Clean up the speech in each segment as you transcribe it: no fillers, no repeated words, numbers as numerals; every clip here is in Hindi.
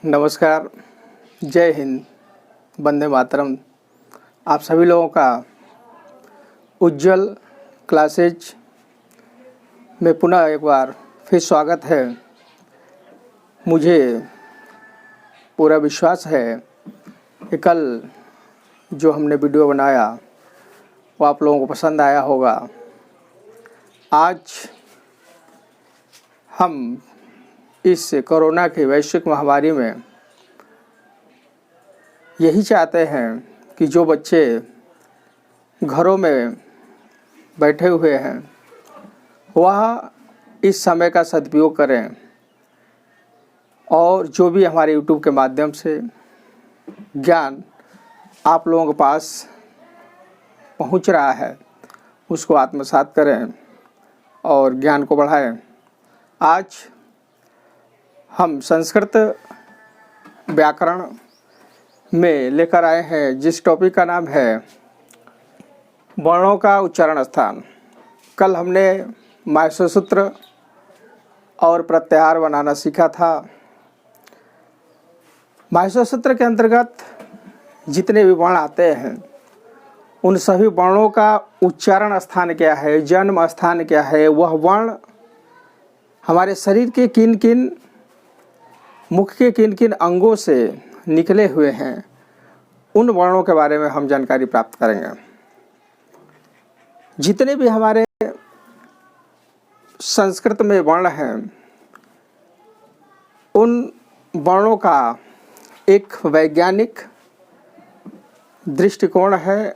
नमस्कार, जय हिंद, वंदे मातरम। आप सभी लोगों का उज्जवल क्लासेज में पुनः एक बार फिर स्वागत है। मुझे पूरा विश्वास है कि कल जो हमने वीडियो बनाया वो आप लोगों को पसंद आया होगा। आज हम इस कोरोना की वैश्विक महामारी में यही चाहते हैं कि जो बच्चे घरों में बैठे हुए हैं वह इस समय का सदुपयोग करें और जो भी हमारे YouTube के माध्यम से ज्ञान आप लोगों के पास पहुंच रहा है उसको आत्मसात करें और ज्ञान को बढ़ाएं। आज हम संस्कृत व्याकरण में लेकर आए हैं जिस टॉपिक का नाम है वर्णों का उच्चारण स्थान। कल हमने माहेश्वर सूत्र और प्रत्याहार बनाना सीखा था। माहेश्वर सूत्र के अंतर्गत जितने भी वर्ण आते हैं उन सभी वर्णों का उच्चारण स्थान क्या है, जन्म स्थान क्या है, वह वर्ण हमारे शरीर के किन किन मुख के किन किन अंगों से निकले हुए हैं, उन वर्णों के बारे में हम जानकारी प्राप्त करेंगे। जितने भी हमारे संस्कृत में वर्ण हैं उन वर्णों का एक वैज्ञानिक दृष्टिकोण है।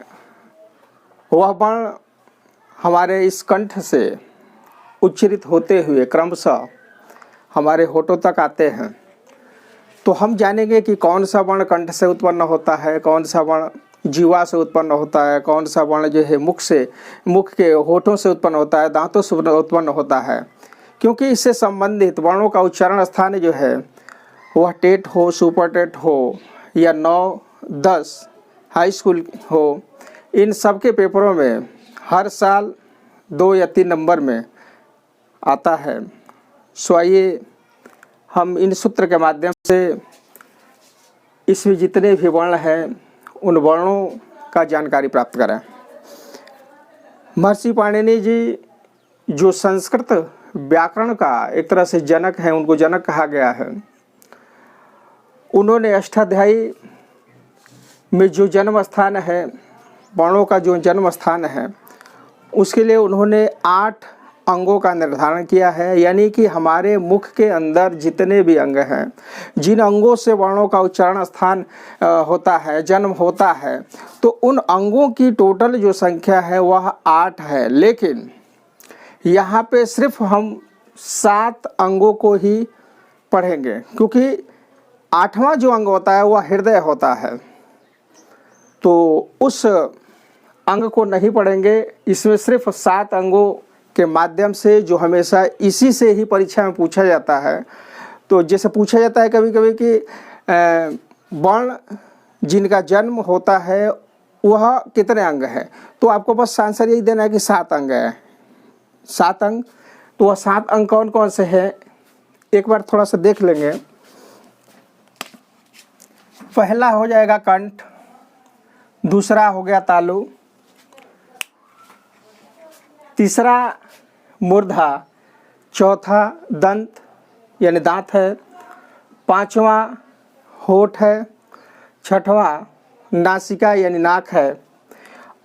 वह वर्ण हमारे इस कंठ से उच्चारित होते हुए क्रमशः हमारे होठों तक आते हैं। तो हम जानेंगे कि कौन सा वर्ण कंठ से उत्पन्न होता है, कौन सा वर्ण जीवा से उत्पन्न होता है, कौन सा वर्ण जो है मुख के होठों से उत्पन्न होता है, दांतों से उत्पन्न होता है। क्योंकि इससे संबंधित वर्णों का उच्चारण स्थान जो है वह टेट हो, सुपर टेट हो या 9-10 हाई स्कूल हो, इन सब के पेपरों में हर साल 2 या 3 नंबर में आता है। सो आइए हम इन सूत्र के माध्यम से इसमें जितने भी वर्ण हैं उन वर्णों का जानकारी प्राप्त करें। महर्षि पाणिनि जी जो संस्कृत व्याकरण का एक तरह से जनक है, उनको जनक कहा गया है। उन्होंने अष्टाध्यायी में जो जन्म स्थान है, वर्णों का जो जन्म स्थान है, उसके लिए उन्होंने 8 अंगों का निर्धारण किया है। यानी कि हमारे मुख के अंदर जितने भी अंग हैं, जिन अंगों से वर्णों का उच्चारण स्थान होता है, जन्म होता है, तो उन अंगों की टोटल जो संख्या है वह 8 है। लेकिन यहाँ पे सिर्फ हम 7 अंगों को ही पढ़ेंगे, क्योंकि 8वां जो अंग होता है वह हृदय होता है, तो उस अंग को नहीं पढ़ेंगे। इसमें सिर्फ 7 अंगों के माध्यम से, जो हमेशा इसी से ही परीक्षा में पूछा जाता है। तो जैसे पूछा जाता है कभी कभी कि वर्ण जिनका जन्म होता है वह कितने अंग है, तो आपको बस आंसर यही देना है कि 7 अंग है। 7 अंग, तो वह 7 अंग कौन कौन से हैं एक बार थोड़ा सा देख लेंगे। पहला हो जाएगा कंठ, दूसरा हो गया तालु, तीसरा मूर्धा, चौथा दंत यानी दांत है, 5वां होठ है, 6वां नासिका यानी नाक है,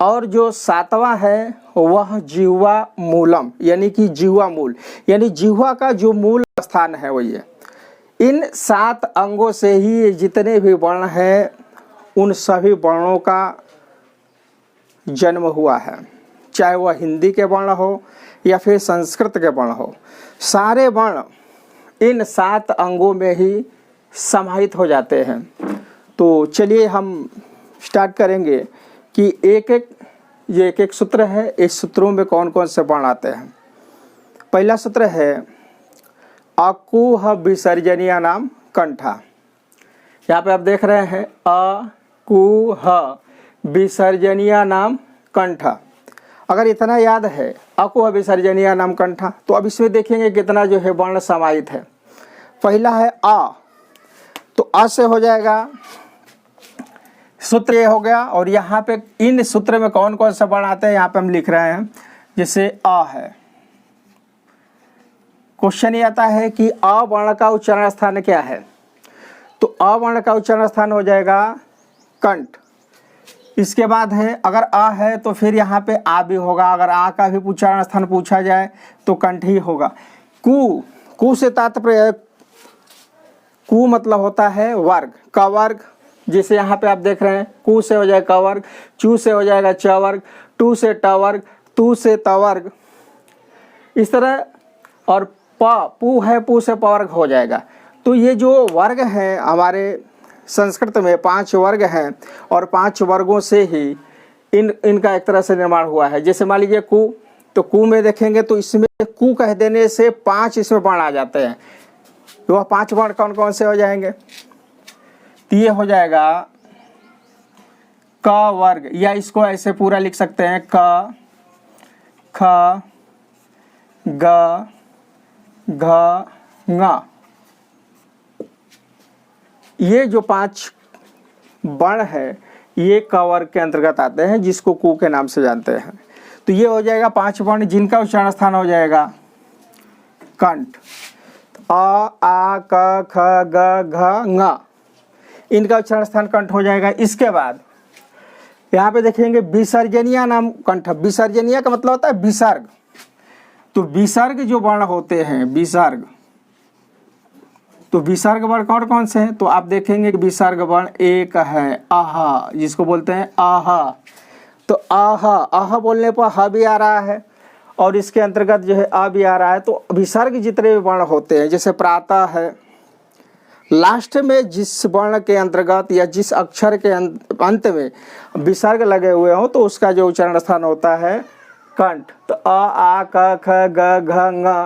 और जो 7वां है वह जिह्वा मूलम यानी कि जिह्वा मूल, यानी जिह्वा का जो मूल स्थान है वही है। इन 7 अंगों से ही जितने भी वर्ण हैं उन सभी वर्णों का जन्म हुआ है। चाहे वह हिंदी के वर्ण हो या फिर संस्कृत के वर्ण हो, सारे वर्ण इन 7 अंगों में ही समाहित हो जाते हैं। तो चलिए हम स्टार्ट करेंगे कि ये एक सूत्र है। इस सूत्रों में कौन कौन से वर्ण आते हैं। पहला सूत्र है अकुह विसर्जनीय नाम कंठा। यहाँ पे आप देख रहे हैं अकुह विसर्जनीय नाम कंठा। अगर इतना याद है अकुह विसर्जनीय नाम कंठा, तो अब इसमें देखेंगे कितना जो है वर्ण समाहित है। पहला है अ, तो अ से हो जाएगा, सूत्र ये हो गया। और यहाँ पे इन सूत्र में कौन कौन सा वर्ण आते हैं यहाँ पे हम लिख रहे हैं। जैसे अ है, क्वेश्चन ये आता है कि अ वर्ण का उच्चारण स्थान क्या है, तो अ वर्ण का उच्चारण स्थान हो जाएगा कंठ। इसके बाद है, अगर आ है तो फिर यहाँ पे आ भी होगा, अगर आ का भी उच्चारण स्थान पूछा जाए तो कंठ ही होगा। कु, कु से तात्पर्य, कु मतलब होता है वर्ग, क वर्ग। जैसे यहाँ पे आप देख रहे हैं, कु से हो जाएगा क वर्ग, चू से हो जाएगा च वर्ग, टू से ट वर्ग, तू से त वर्ग, इस तरह। और प, पू है, पू से प वर्ग हो जाएगा। तो ये जो वर्ग हैं हमारे संस्कृत में 5 वर्ग हैं, और 5 वर्गों से ही इनका एक तरह से निर्माण हुआ है। जैसे मान लीजिए कु, तो कु में देखेंगे तो इसमें कु कह देने से 5 इसमें वर्ण आ जाते हैं। तो वह 5 वर्ण कौन कौन से हो जाएंगे, तो ये हो जाएगा क वर्ग, या इसको ऐसे पूरा लिख सकते हैं क, ख, ग, घ, ङ। ये जो 5 वर्ण है ये क वर्ग के अंतर्गत आते हैं, जिसको कु के नाम से जानते हैं। तो ये हो जाएगा 5 वर्ण जिनका उच्चारण स्थान हो जाएगा कंठ। अ, आ, क, ख, ग, घ, ङ, इनका उच्चारण स्थान कंठ हो जाएगा। इसके बाद यहाँ पे देखेंगे विसर्जनीय नाम कंठ। विसर्जनीय का मतलब होता है विसर्ग। तो विसर्ग जो वर्ण होते हैं, विसर्ग, तो विसर्ग वर्ण कौन कौन से हैं, तो आप देखेंगे कि विसर्ग वर्ण एक है आहा, जिसको बोलते हैं आहा। तो आहा, आहा बोलने पर ह भी आ रहा है और इसके अंतर्गत जो है आ भी आ रहा है। तो विसर्ग जितने भी वर्ण होते हैं, जैसे प्रातः है, लास्ट में जिस वर्ण के अंतर्गत या जिस अक्षर के अंत में विसर्ग लगे हुए हो तो उसका जो उच्चारण स्थान होता है कंठ। तो अ, आ, क, ख, ग, घ,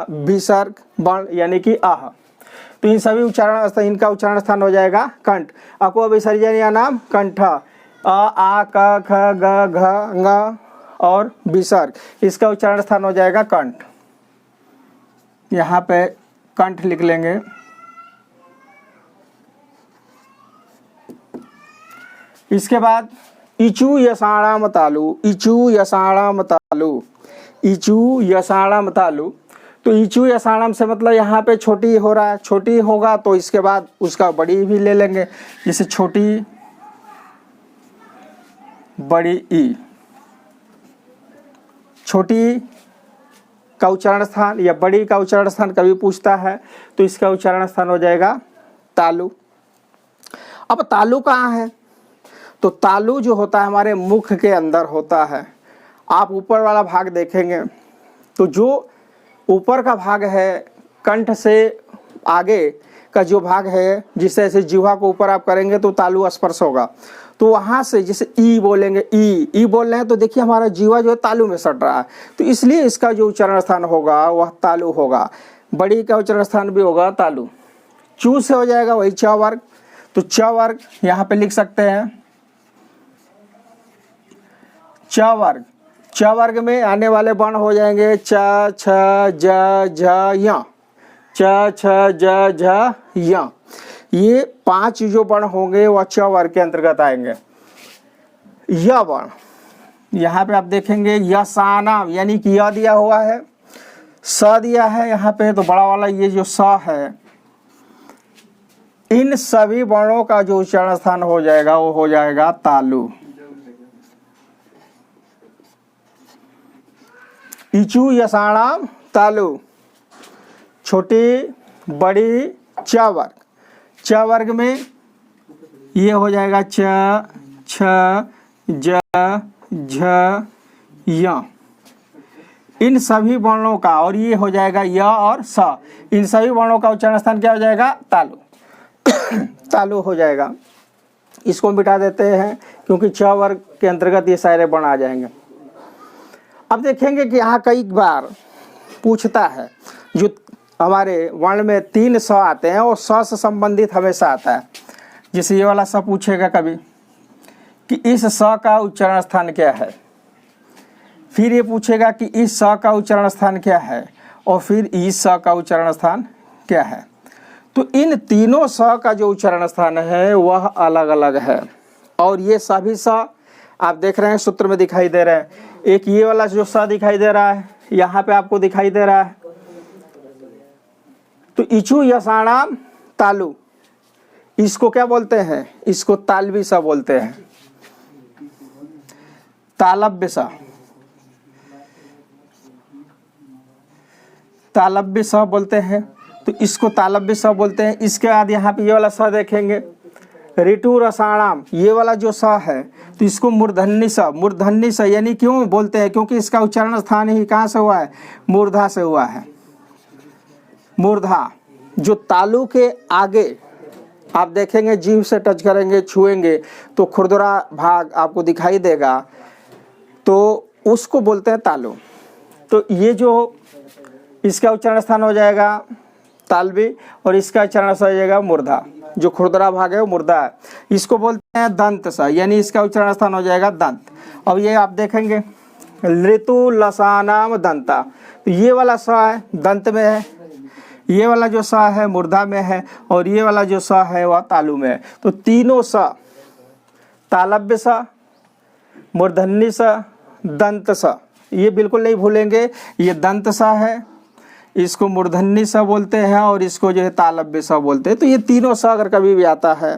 ङ विसर्ग वर्ण यानी कि आह। तो इन सभी उच्चारण स्थान, इनका उच्चारण स्थान हो जाएगा कंठ। अको विसर्जनीय नाम कंठ। अ, आ, क, ख, ग, घ, ङ और विसर्ग, इसका उच्चारण स्थान हो जाएगा कंठ। यहाँ पे कंठ लिख लेंगे। इसके बाद इचू यसाणाम तालु, इचू यसाणाम तालु, इचू यसाणाम तालु। तो इचू यसाणाम से मतलब यहाँ पे छोटी हो रहा है, छोटी होगा तो इसके बाद उसका बड़ी भी ले लेंगे। जैसे छोटी, बड़ी ई, छोटी का उच्चारण स्थान या बड़ी का उच्चारण स्थान कभी पूछता है तो इसका उच्चारण स्थान हो जाएगा तालु। अब तालु कहाँ है, तो तालु जो होता है हमारे मुख के अंदर होता है। आप ऊपर वाला भाग देखेंगे तो जो ऊपर का भाग है कंठ से आगे का जो भाग है, जिससे ऐसे जिह्वा को ऊपर आप करेंगे तो तालु स्पर्श होगा। तो वहाँ से जैसे ई बोलेंगे, ई बोल रहे हैं तो देखिए हमारा जीवा जो है तालु में सट रहा है, तो इसलिए इसका जो उच्चारण स्थान होगा वह तालु होगा। बड़ी का उच्चारण स्थान भी होगा तालु। चू से हो जाएगा वही च वर्ग। तो च वर्ग यहाँ पे लिख सकते हैं च वर्ग। च वर्ग में आने वाले वर्ण हो जाएंगे च, छ, ज, झ, य। च, छ, ज, झ, य। ये 5 जो वर्ण होंगे वह च वर्ग के अंतर्गत आएंगे। य वर्ण यहाँ पे आप देखेंगे यसानाम यानी कि य दिया हुआ है, स दिया है यहाँ पे, तो बड़ा वाला ये जो स है, इन सभी वर्णों का जो उच्चारण स्थान हो जाएगा वो हो जाएगा तालु। इचू यसाणाम तालु, छोटी, बड़ी, च वर्ग। च वर्ग में ये हो जाएगा च, छ, ज, झ, य। इन सभी वर्णों का, और ये हो जाएगा य और स, इन सभी वर्णों का उच्चारण स्थान क्या हो जाएगा तालु। तालु हो जाएगा। इसको मिटा देते हैं क्योंकि च वर्ग के अंतर्गत ये सारे वर्ण आ जाएंगे। अब देखेंगे कि यहाँ कई बार पूछता है, जो हमारे वर्ण में 3 स आते हैं और स से संबंधित हमेशा आता है। जैसे ये वाला स पूछेगा कभी कि इस स का उच्चारण स्थान क्या है, फिर ये पूछेगा कि इस स का उच्चारण स्थान क्या है, और फिर इस स का उच्चारण स्थान क्या है। तो इन तीनों स का जो उच्चारण स्थान है वह अलग अलग है। और ये सभी स आप देख रहे हैं सूत्र में दिखाई दे रहे हैं। एक ये वाला जो स दिखाई दे रहा है यहाँ पे आपको दिखाई दे रहा है, तो इचु यसाणाम तालु, इसको क्या बोलते हैं? इसको तालवी सा बोलते हैं, तालव्य सा, तालव्य सा बोलते हैं। तो इसको तालव्य सा बोलते हैं। इसके बाद यहाँ पे ये वाला सा देखेंगे, ऋतु रसाणाम, ये वाला जो सा है तो इसको मूर्धन्य सा, मूर्धन्य सा यानी क्यों बोलते हैं? क्योंकि इसका उच्चारण स्थान ही कहाँ से हुआ है? मूर्धा से हुआ है। मूर्धा जो तालु के आगे आप देखेंगे, जीभ से टच करेंगे, छुएंगे तो खुरदुरा भाग आपको दिखाई देगा, तो उसको बोलते हैं तालु। तो ये जो इसका उच्चारण स्थान हो जाएगा तालवी और इसका उच्चारण स्थान हो जाएगा मूर्धा। जो खुरदरा भाग है वो मूर्धा है। इसको बोलते हैं दंत सा, यानी इसका उच्चारण स्थान हो जाएगा दंत। अब ये आप देखेंगे ऋतु लसानाम दंता, तो ये वाला सा है दंत में है, ये वाला जो सा है मूर्धा में है, और ये वाला जो सा है वह तालु में है। तो तीनों सा, तालव्य सा, मूर्धन्य सा, दंत सा, ये बिल्कुल नहीं भूलेंगे। ये दंत सा है, इसको मूर्धन्य सा बोलते हैं, और इसको जो है तालव्य सा बोलते हैं। तो ये तीनों सा अगर कभी भी आता है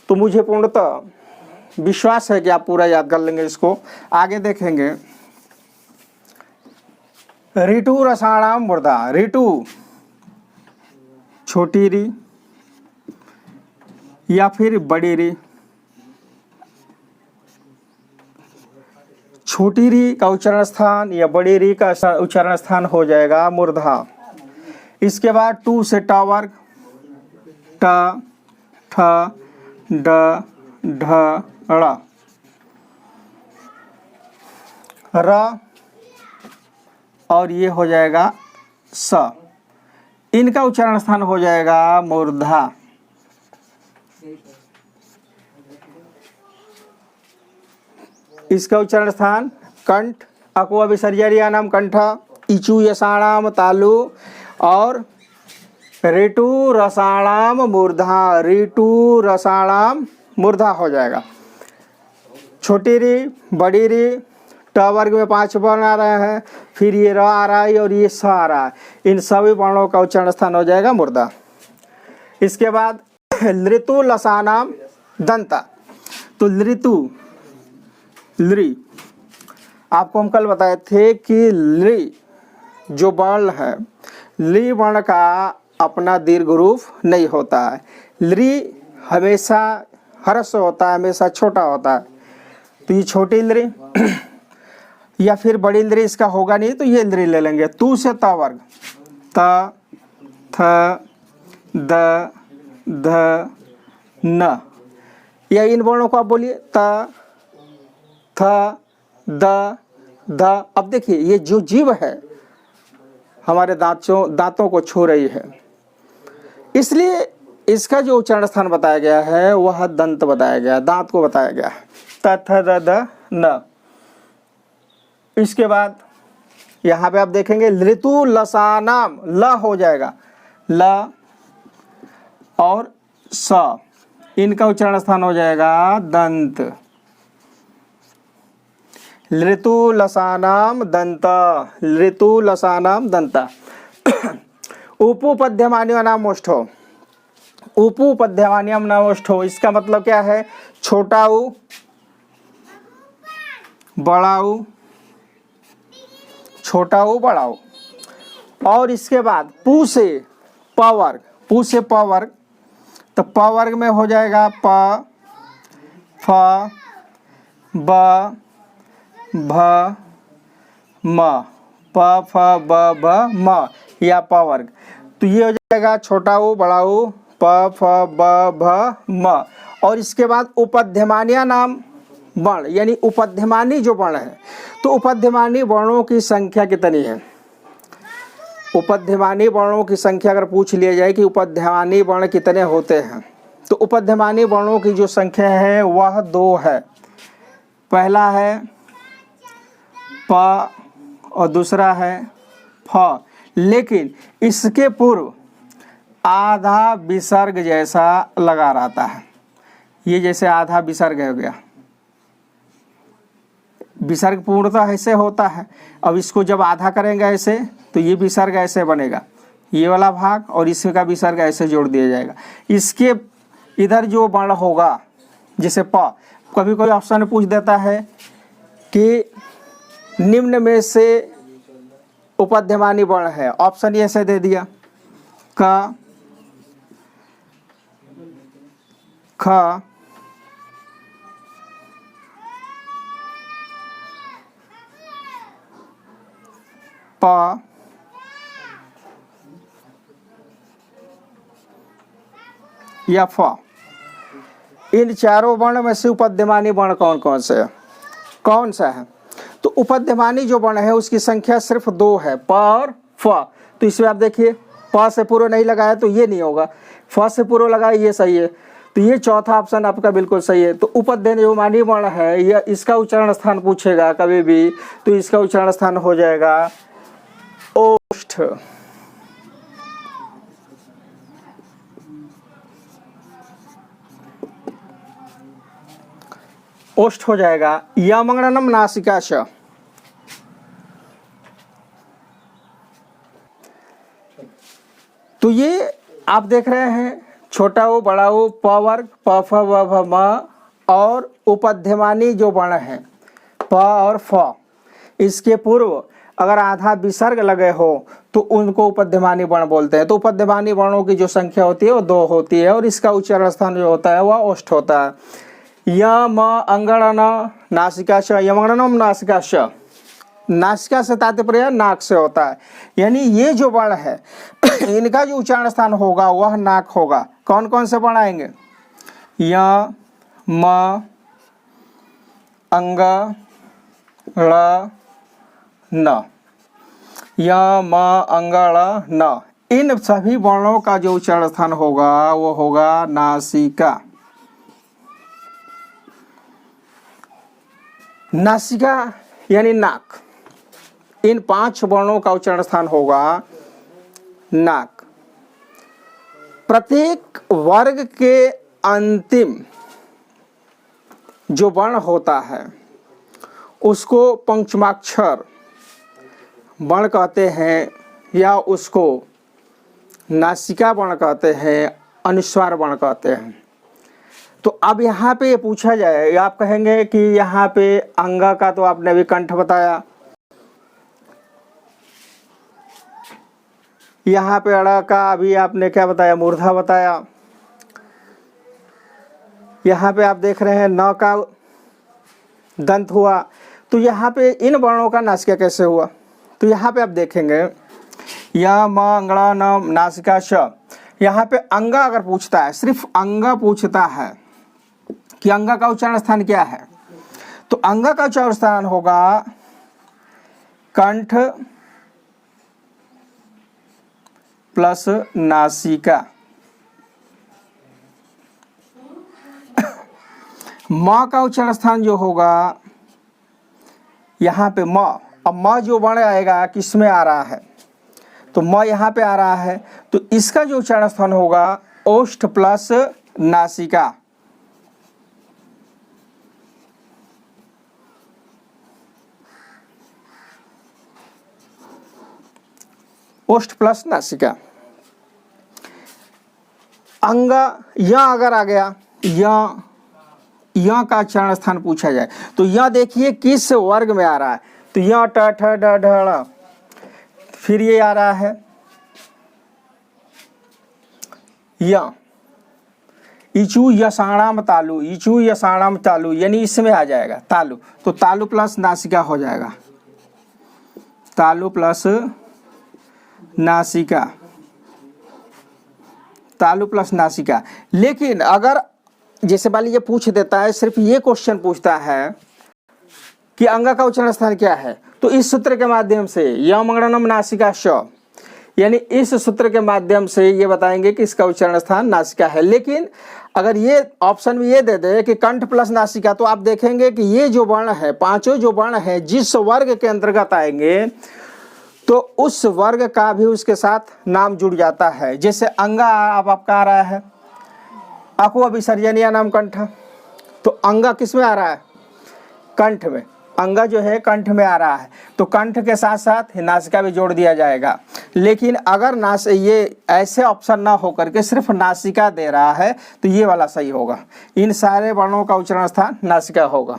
तो मुझे पूर्णतः विश्वास है कि आप पूरा याद कर लेंगे। इसको आगे देखेंगे, ऋतु रसाणाम मूर्धा, ऋतु छोटी री या फिर बड़ी री, छोटी री का उच्चारण स्थान या बड़ी री का उच्चारण स्थान हो जाएगा मूर्धा। इसके बाद टू से ट वर्ग, ट, ठ, ड, ढ, ड़, र, और ये हो जाएगा स। इनका उच्चारण स्थान हो जाएगा मूर्धा। इसका उच्चारण स्थान कंठ, अकुआ विसर्जरिया नाम कंठ, इचु यसाणाम तालु, और ऋतु रसाणाम मूर्धा, ऋतु रसाणाम मूर्धा हो जाएगा। छोटी री, बड़ी री, ट वर्ग में 5 वर्ण आ रहे हैं, फिर ये र आ रहा है और ये स आ रहा है, इन सभी वर्णों का उच्चारण स्थान हो जाएगा मूर्धा। इसके बाद ऋतु लसानाम दंता, तो ऋतु लृ, आपको हम कल बताए थे कि लृ जो वर्ण है, लृ वर्ण का अपना दीर्घ रूप नहीं होता है। लृ हमेशा ह्रस्व होता है, हमेशा छोटा होता है। तो ये छोटी लृ या फिर बड़ी लृ इसका होगा नहीं, तो ये लृ ले लेंगे। तू से त वर्ग, त, थ, द, ध, न, या इन वर्णों को आप बोलिए त, थ, द, ध। अब देखिए ये जो जीव है हमारे दांतों को छू रही है, इसलिए इसका जो उच्चारण स्थान बताया गया है वह दंत बताया गया, दांत को बताया गया है। त, थ, द, ध, न। इसके बाद यहाँ पे आप देखेंगे ऋतु लसानाम, ल हो जाएगा, ल और स, इनका उच्चारण स्थान हो जाएगा दंत। ऋतु लसानाम दंत, ऋतु लसानाम दंता। उपपद्यमान्यो नाम ओष्ठो, उपपद्यमान्यम नाम ओष्ठो, इसका मतलब क्या है? छोटा उ, बड़ा उ, छोटा उ, बड़ा उ। और इसके बाद पू से प वर्ग, पू से प वर्ग, तो प वर्ग में हो जाएगा प, फ, ब, भ, म, प, फ, ब, भ, म, या प वर्ग। तो ये हो जाएगा छोटा उ, बड़ा उ, प, फ, ब, भ, म। और इसके बाद उपध्यमान्य नाम वर्ण, यानी उपध्यमानी जो वर्ण है, तो उपध्यमानी वर्णों की संख्या कितनी है? उपध्यमानी वर्णों की संख्या अगर पूछ लिया जाए कि उपध्यमानी वर्ण कितने होते हैं, तो उपध्यमानी वर्णों की जो संख्या है वह 2 है। पहला है प और दूसरा है फ, लेकिन इसके पूर्व आधा विसर्ग जैसा लगा रहता है। ये जैसे आधा विसर्ग हो गया, विसर्ग पूर्णतः ऐसे होता है। अब इसको जब आधा करेंगे ऐसे तो ये विसर्ग ऐसे बनेगा, ये वाला भाग और इसका विसर्ग ऐसे जोड़ दिया जाएगा। इसके इधर जो वर्ण होगा जैसे प, कभी कोई ऑप्शन में पूछ देता है कि निम्न में से उपध्यमानी वर्ण है, ऑप्शन ये ऐसे दे दिया क, ख, प, या फ। इन चारों वर्ण में से उपध्यमानी वर्ण कौन कौन से है, कौन सा है? तो उपध्यमानी जो वर्ण है उसकी संख्या सिर्फ 2 है, प और फ। तो इसमें आप देखिए प से पूर्व नहीं लगाया तो ये नहीं होगा, फ से पूर्व लगाया ये सही है, तो ये चौथा ऑप्शन आपका बिल्कुल सही है। तो उपध्यमानी वर्ण है, यह इसका उच्चारण स्थान पूछेगा कभी भी तो इसका उच्चारण स्थान हो जाएगा ओष्ठ। ओष्ठ हो जाएगा। यमगणनम नासिकाश, तो ये आप देख रहे हैं छोटा ओ बड़ा ओ प वर्ग प फ व भ म और उपध्यमानी जो वर्ण है प और फ, इसके पूर्व अगर आधा विसर्ग लगे हो तो उनको उपध्यमानी वर्ण बोलते हैं। तो उपध्यमानी वर्णों की जो संख्या होती है वो 2 होती है और इसका उच्चारण स्थान जो होता है वह ओष्ठ होता है। यम अंगणन नासिकाश, यमगणनम नासिकाश, नासिका से तात्पर्य नाक से होता है, यानी ये जो वर्ण है इनका जो उच्चारण स्थान होगा वह नाक होगा। कौन कौन से वर्ण आएंगे? य, म, अंग, ळ, न, य, म, अंग, ळ, न, इन सभी वर्णों का जो उच्चारण स्थान होगा वो होगा नासिका। नासिका यानी नाक, इन 5 वर्णों का उच्चारण स्थान होगा नाक। प्रत्येक वर्ग के अंतिम जो वर्ण होता है उसको पंचमाक्षर वर्ण कहते हैं या उसको नासिका वर्ण कहते हैं, अनुस्वार वर्ण कहते हैं। तो अब यहाँ पे ये पूछा जाए, आप कहेंगे कि यहाँ पे अंग का तो आपने अभी कंठ बताया, यहाँ पे अड़ का अभी आपने क्या बताया, मूर्धा बताया, यहाँ पे आप देख रहे हैं न का दंत हुआ, तो यहाँ पे इन वर्णों का नासिका कैसे हुआ? तो यहाँ पे आप देखेंगे य, म, अंगड़ा, न, नासिका, श। यहाँ पे अंग अगर पूछता है, सिर्फ अंग पूछता है कि अंग का उच्चारण स्थान क्या है, तो अंग का उच्चारण स्थान होगा कंठ प्लस नासिका। म का उच्चारण स्थान जो होगा यहाँ पे म, अब म जो वर्ण आएगा किस में आ रहा है, तो म यहाँ पे आ रहा है, तो इसका जो उच्चारण स्थान होगा ओष्ठ प्लस नासिका। ओष्ठ प्लस नासिका। अंग य अगर आ गया, य का उच्चारण स्थान पूछा जाए तो य देखिए किस वर्ग में आ रहा है, तो य ट ठ ड ढ ण, फिर ये आ रहा है य, इचू यसाणाम तालु, इचू यसाणाम तालु, यानी इसमें आ जाएगा तालु, तो तालु प्लस नासिका हो जाएगा, तालु प्लस नासिका, तालु प्लस नासिका। लेकिन अगर जैसे मान लीजिए पूछ देता है, सिर्फ ये क्वेश्चन पूछता है कि अंग का उच्चारण स्थान क्या है, तो इस सूत्र के माध्यम से यमगणनम नासिका श, यानी इस सूत्र के माध्यम से ये बताएंगे कि इसका उच्चारण स्थान नासिका है। लेकिन अगर ये ऑप्शन में ये दे दे कि कंठ प्लस नासिका, तो आप देखेंगे कि ये जो वर्ण है, पांचों जो वर्ण है जिस वर्ग के अंतर्गत आएंगे तो उस वर्ग का भी उसके साथ नाम जुड़ जाता है। जैसे अंगा अब आपका आ रहा है अकुआ विसर्जनीय नाम कंठ, तो अंगा किस में आ रहा है? कंठ में। अंगा जो है कंठ में आ रहा है, तो कंठ के साथ साथ नासिका भी जोड़ दिया जाएगा। लेकिन अगर ये ऐसे ऑप्शन ना हो करके सिर्फ नासिका दे रहा है तो ये वाला सही होगा। इन सारे वर्णों का उच्चारण स्थान नासिका होगा।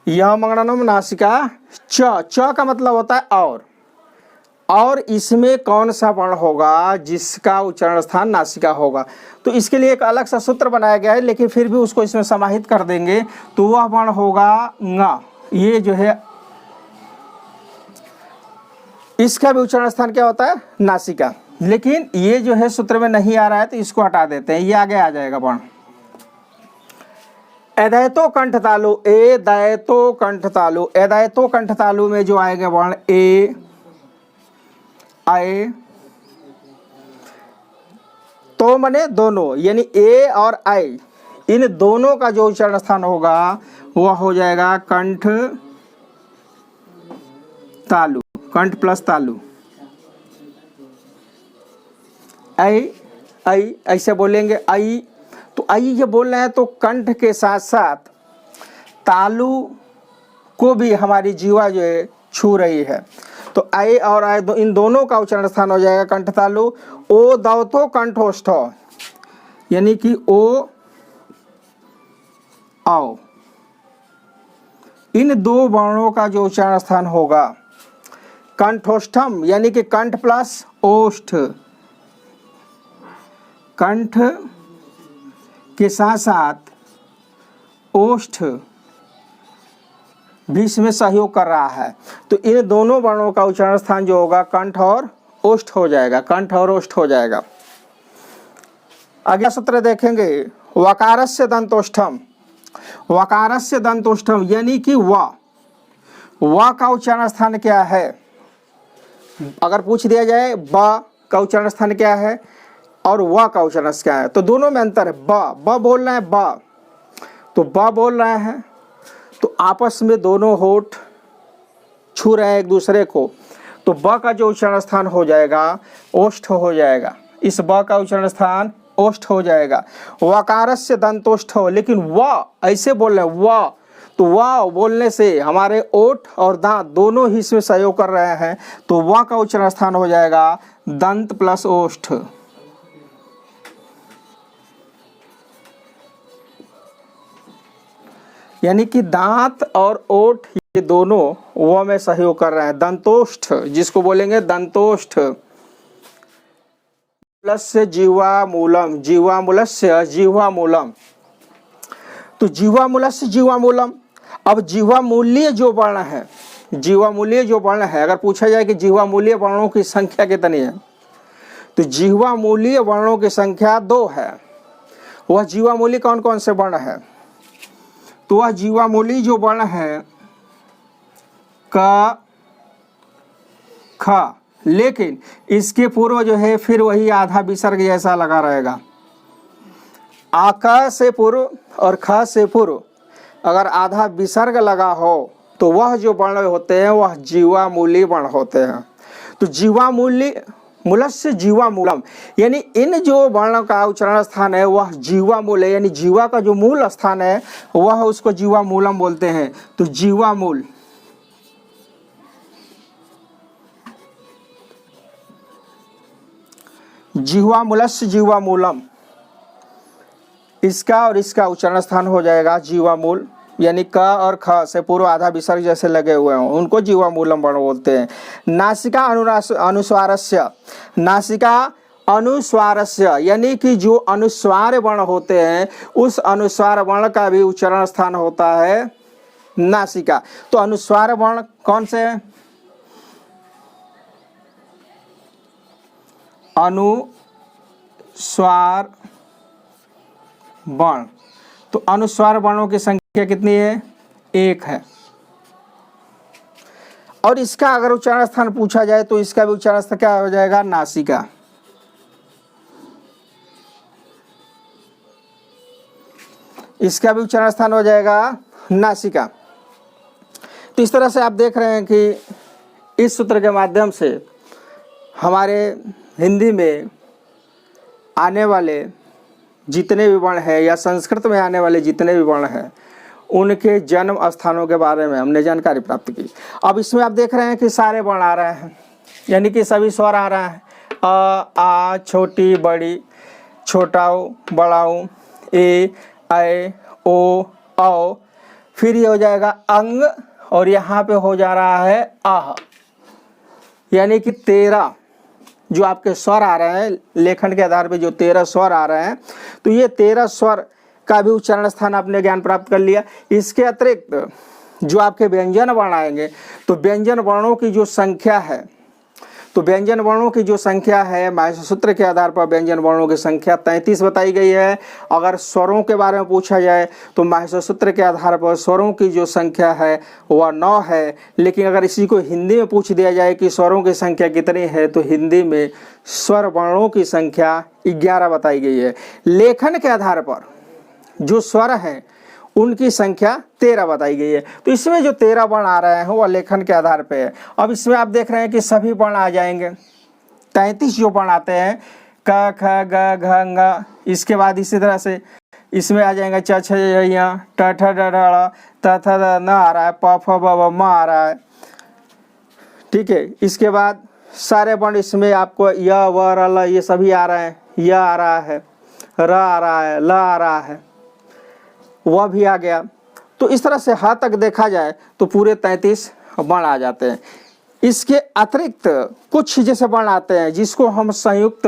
यमगणनम नासिका च का मतलब होता है और इसमें कौन सा वर्ण होगा जिसका उच्चारण स्थान नासिका होगा। तो इसके लिए एक अलग सा सूत्र बनाया गया है, लेकिन फिर भी उसको इसमें समाहित कर देंगे तो वह वर्ण होगा ङ। ये जो है इसका भी उच्चारण स्थान क्या होता है? नासिका। लेकिन ये जो है सूत्र में नहीं आ रहा है तो इसको हटा देते हैं, ये आगे आ जाएगा वर्ण। एदैतो कंठ तालु, एदैतो कंठ तालु, एदैतो कंठ तालु में जो आएगा वर्ण ए आए, तो मने दोनों, यानी ए और आई, इन दोनों का जो उच्चारण स्थान होगा वह हो जाएगा कंठ तालु, कंठ प्लस तालु। आई आई ऐसे बोलेंगे आई, तो आई ये बोल रहे हैं तो कंठ के साथ साथ तालु को भी हमारी जीवा जो है छू रही है, तो आई और आई इन दोनों का उच्चारण स्थान हो जाएगा कंठ तालु। ओ दवतो कंठोष्ठ, यानी कि ओ आओ, इन दो वर्णों का जो उच्चारण स्थान होगा कंठोष्ठम, यानी कि कंठ प्लस ओष्ठ, कंठ के साथ साथ ओष्ठ भी इसमें सहयोग कर रहा है, तो इन दोनों वर्णों का उच्चारण स्थान जो होगा कंठ और ओष्ठ हो जाएगा, कंठ और ओष्ठ हो जाएगा। अगला सूत्र देखेंगे वकारस्य दंतोष्ठम, वकारस्य दंतोष्ठम यानी कि व का उच्चारण स्थान क्या है? अगर पूछ दिया जाए ब का उच्चारण स्थान क्या है और व का उच्चारण क्या है, तो दोनों में अंतर है। ब बोल रहे हैं, ब तो ब बोल रहे हैं तो आपस में दोनों होठ छू रहे हैं एक दूसरे को, तो ब का जो उच्चारण स्थान हो जाएगा ओष्ठ हो जाएगा, इस ब का उच्चारण स्थान ओष्ठ हो जाएगा। वकारस्य दंतोष्ठ, लेकिन व ऐसे बोल रहे हैं व, तो व बोलने से हमारे ओठ और दांत दोनों ही इसमें सहयोग कर रहे हैं, तो व का उच्चारण स्थान हो जाएगा दंत प्लस ओष्ठ। यानी कि दांत और ओठ ये दोनों व में सहयोग कर रहे हैं। दंतोष्ठ जिसको बोलेंगे दंतोष्ठ प्लस जीवामूलम, जीवामूलस्य जीवामूलम, तो जीवामूलस्य जीवामूलम। अब जीवामूल्य जो वर्ण है, जीवामूल्य जो वर्ण है, अगर पूछा जाए कि जीवामूल्य वर्णों की संख्या कितनी है, तो जीवामूल्य वर्णों की संख्या 2 है। वह जीवामूल्य कौन कौन से वर्ण है? तो वह जीवामूली जो वर्ण है क ख, लेकिन इसके पूर्व जो है फिर वही आधा विसर्ग जैसा लगा रहेगा। आ क से पूर्व और ख से पूर्व अगर आधा विसर्ग लगा हो तो वह जो वर्ण होते हैं वह जीवामूली वर्ण होते हैं। तो जीवामूली मूलस्य जीवामूलम, यानी इन जो वर्ण का उच्चारण स्थान है वह जीवामूल है, यानी जीवा का जो मूल स्थान है वह उसको जीवामूलम बोलते हैं। तो जीवामूल, जीवामूलस्य जीवामूलम, इसका और इसका उच्चारण स्थान हो जाएगा जीवामूल, यानी क और ख से पूर्व आधा विसर्ग जैसे लगे हुए हों उनको जीवामूलम वर्ण बोलते हैं। नासिका अनुस्वारस्य, नासिका अनुस्वारस्य यानी कि जो अनुस्वार वर्ण होते हैं उस अनुस्वार वर्ण का भी उच्चारण स्थान होता है नासिका। तो अनुस्वार वर्ण कौन से हैं? अनुस्वार वर्ण, तो अनुस्वार वर्णों की संख्या कितनी है? 1 है। और इसका अगर उच्चारण स्थान पूछा जाए तो इसका भी उच्चारण स्थान क्या हो जाएगा? नासिका। इसका भी उच्चारण स्थान हो जाएगा नासिका। तो इस तरह से आप देख रहे हैं कि इस सूत्र के माध्यम से हमारे हिंदी में आने वाले जितने भी वर्ण हैं या संस्कृत में आने वाले जितने भी वर्ण हैं उनके जन्म स्थानों के बारे में हमने जानकारी प्राप्त की। अब इसमें आप देख रहे हैं कि सारे वर्ण आ रहे हैं, यानी कि सभी स्वर आ रहे हैं। अ, आ, छोटी, बड़ी, छोटाऊ, बड़ाऊ, ए, ऐ, ओ, औ, फिर ये हो जाएगा अंग और यहाँ पे हो जा रहा है आह। यानी कि 13 जो आपके स्वर आ रहे हैं, लेखन के आधार पे जो 13 स्वर आ रहे हैं, तो ये 13 स्वर का भी उच्चारण स्थान आपने ज्ञान प्राप्त कर लिया। इसके अतिरिक्त जो आपके व्यंजन वर्ण आएंगे, तो व्यंजन वर्णों की जो संख्या है, तो व्यंजन वर्णों की जो संख्या है माहेश्वर सूत्र के आधार पर व्यंजन वर्णों की संख्या 33 बताई गई है। अगर स्वरों के बारे में पूछा जाए तो माहेश्वर सूत्र के आधार पर स्वरों की जो संख्या है वह 9 है। लेकिन अगर इसी को हिंदी में पूछ दिया जाए कि स्वरों की संख्या कितनी है, तो हिंदी में स्वर वर्णों की संख्या 11 बताई गई है। लेखन के आधार पर जो स्वर हैं उनकी संख्या 13 बताई गई है। तो इसमें जो 13 वर्ण आ रहे हैं वह लेखन के आधार पे है। अब इसमें आप देख रहे हैं कि सभी वर्ण आ जाएंगे। 33 जो वर्ण आते हैं, क, ख, ग, घ, ङ, इसके बाद इसी तरह से इसमें आ जाएंगे च, छ, ज, य, ट, ठ, ड, ढ, ड़, त, थ, द, न आ रहा है, प, फ, ब, भ, म आ रहा है। ठीक है, इसके बाद सारे वर्ण इसमें आपको य, व, र, ल ये सभी आ रहे हैं। य आ रहा है, र आ रहा है, ल आ रहा है, वह भी आ गया। तो इस तरह से ह तक देखा जाए तो पूरे 33 वर्ण आ जाते हैं। इसके अतिरिक्त कुछ जैसे वर्ण आते हैं जिसको हम संयुक्त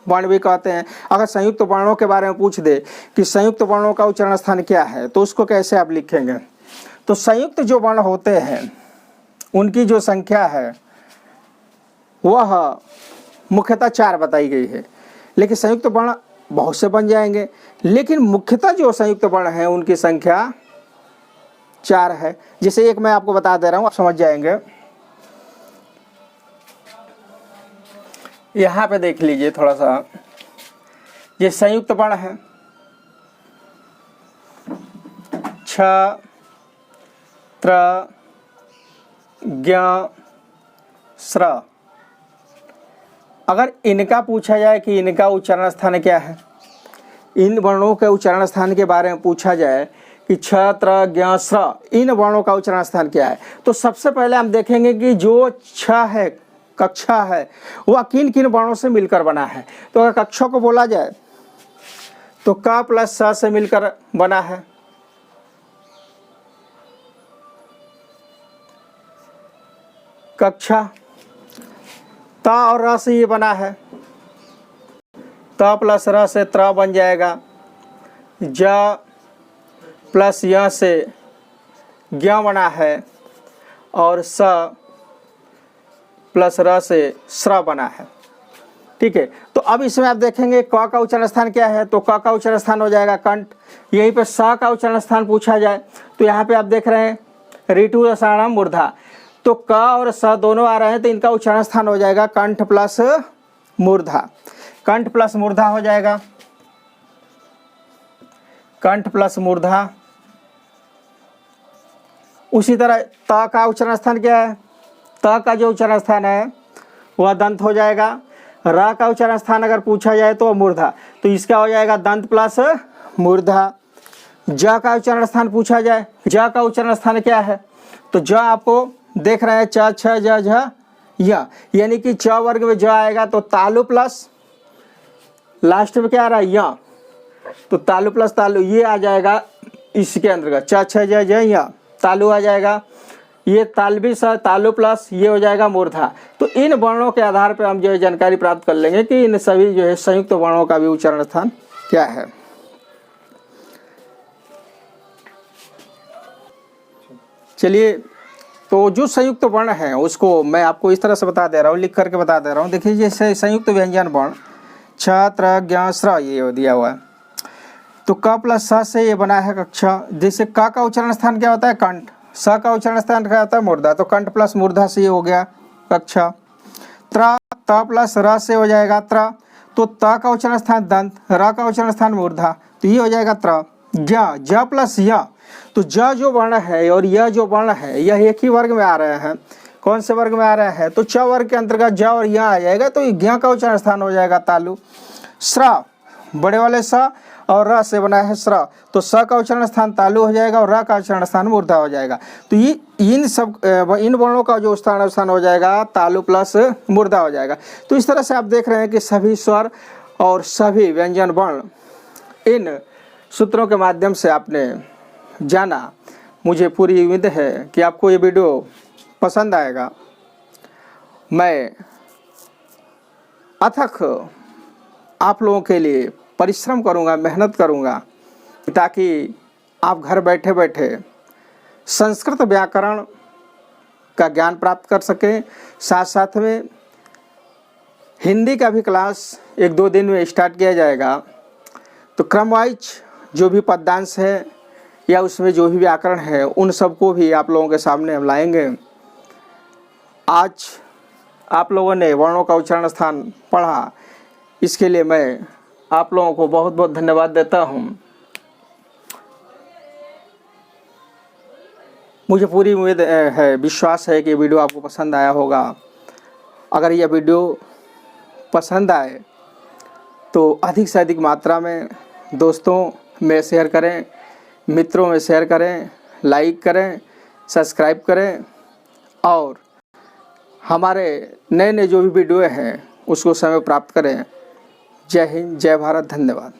वर्ण भी कहते हैं। अगर संयुक्त वर्णों के बारे में पूछ दे कि संयुक्त वर्णों का उच्चारण स्थान क्या है, तो उसको कैसे आप लिखेंगे? तो संयुक्त जो वर्ण होते हैं उनकी जो संख्या है वह मुख्यतः 4 बताई गई है। लेकिन संयुक्त वर्ण बहुत से बन जाएंगे, लेकिन मुख्यतः जो संयुक्त वर्ण है उनकी संख्या 4 है। जैसे एक मैं आपको बता दे रहा हूं, आप समझ जाएंगे। यहां पे देख लीजिए थोड़ा सा, ये संयुक्त वर्ण है छ, त्र, ज्ञ, स्र। अगर इनका पूछा जाए कि इनका उच्चारण स्थान क्या है, इन वर्णों के उच्चारण स्थान के बारे में पूछा जाए कि छ, त्र, ज्ञ, स्र, इन वर्णों का उच्चारण स्थान क्या है, तो सबसे पहले हम देखेंगे कि जो छ है, कक्षा है, वह किन किन वर्णों से मिलकर बना है। तो अगर कक्षा को बोला जाए तो क प्लस स से मिलकर बना है। कक्षा त और र से ये बना है, त प्लस र से त्र बन जाएगा। ज प्लस य से ज्ञ बना है और स प्लस र से स्र बना है। ठीक है, तो अब इसमें आप देखेंगे क का उच्चारण स्थान क्या है, तो क का उच्चारण स्थान हो जाएगा कंठ। यहीं पे स का उच्चारण स्थान पूछा जाए तो यहाँ पे आप देख रहे हैं ऋतु रसायनम मूर्धा, तो क और स दोनों आ रहे हैं, तो इनका उच्चारण स्थान हो जाएगा कंठ प्लस मूर्धा। कंठ प्लस मूर्धा हो जाएगा, कंठ प्लस मूर्धा। उसी तरह त का उच्चारण स्थान क्या है, त का जो उच्चारण स्थान है वह दंत हो जाएगा। र का उच्चारण स्थान अगर पूछा जाए तो मूर्धा, तो इसका हो जाएगा दंत प्लस मूर्धा। ज का उच्चारण स्थान पूछा जाए, ज का उच्चारण स्थान क्या है, तो ज आपको देख रहे हैं च, छ, ज, झ, य, यानी कि च वर्ग में ज आएगा तो तालु प्लस लास्ट में क्या आ रहा है य, तो तालु प्लस तालु ये आ जाएगा इसके अंतर्गत। च, छ, ज, झ, य, तालु आ जाएगा। ये तालबी स तालु प्लस ये हो जाएगा मूर्धा। तो इन वर्णों के आधार पर हम जो है जानकारी प्राप्त कर लेंगे कि इन सभी जो है संयुक्त वर्णों का भी उच्चारण स्थान क्या है। चलिए, तो जो संयुक्त वर्ण है उसको मैं आपको इस तरह से बता दे रहा हूँ, लिख करके बता दे रहा हूँ। देखिए, जैसे संयुक्त व्यंजन वर्ण छ, त्र, ज्ञ, स्र ये दिया हुआ है, तो क प्लस स से ये बना है कक्षा। जैसे क का उच्चारण स्थान क्या होता है कंठ, स का उच्चारण स्थान क्या होता है मूर्धा, तो कंठ प्लस मूर्धा से ये हो गया कक्षा। त्र, त प्लस र से हो जाएगा त्र, तो त का उच्चारण स्थान दंत, र का उच्चारण स्थान मूर्धा, तो ये हो जाएगा त्र। ज प्लस य, तो ज जो वर्ण है और य जो वर्ण है यह एक ही वर्ग में आ रहे हैं। कौन से वर्ग में आ रहे हैं? तो च वर्ग के अंतर्गत ज और य आ जाएगा, तो ज्ञ का उच्चारण स्थान हो जाएगा तालु। स्र, बड़े वाले स और र से बना है स्र, तो स का उच्चारण स्थान तालु हो जाएगा और र का उच्चारण स्थान मूर्धा हो जाएगा। तो ये इन वर्णों का जो उच्चारण स्थान हो जाएगा तालु प्लस मूर्धा हो जाएगा। तो इस तरह से आप देख रहे हैं कि सभी स्वर और सभी व्यंजन वर्ण इन सूत्रों के माध्यम से आपने जाना। मुझे पूरी उम्मीद है कि आपको ये वीडियो पसंद आएगा। मैं अथक आप लोगों के लिए परिश्रम करूंगा, मेहनत करूंगा, ताकि आप घर बैठे बैठे संस्कृत व्याकरण का ज्ञान प्राप्त कर सकें। साथ साथ में हिंदी का भी क्लास 1-2 दिन में स्टार्ट किया जाएगा। तो क्रम वाइज जो भी पद्यांश है या उसमें जो भी व्याकरण है उन सबको भी आप लोगों के सामने हम लाएंगे। आज आप लोगों ने वर्णों का उच्चारण स्थान पढ़ा, इसके लिए मैं आप लोगों को बहुत बहुत धन्यवाद देता हूँ। मुझे पूरी उम्मीद है, विश्वास है कि ये वीडियो आपको पसंद आया होगा। अगर यह वीडियो पसंद आए तो अधिक से अधिक मात्रा में दोस्तों में शेयर करें, मित्रों में शेयर करें, लाइक करें, सब्सक्राइब करें और हमारे नए नए जो भी वीडियो हैं उसको समय प्राप्त करें। जय हिंद, जय भारत, धन्यवाद।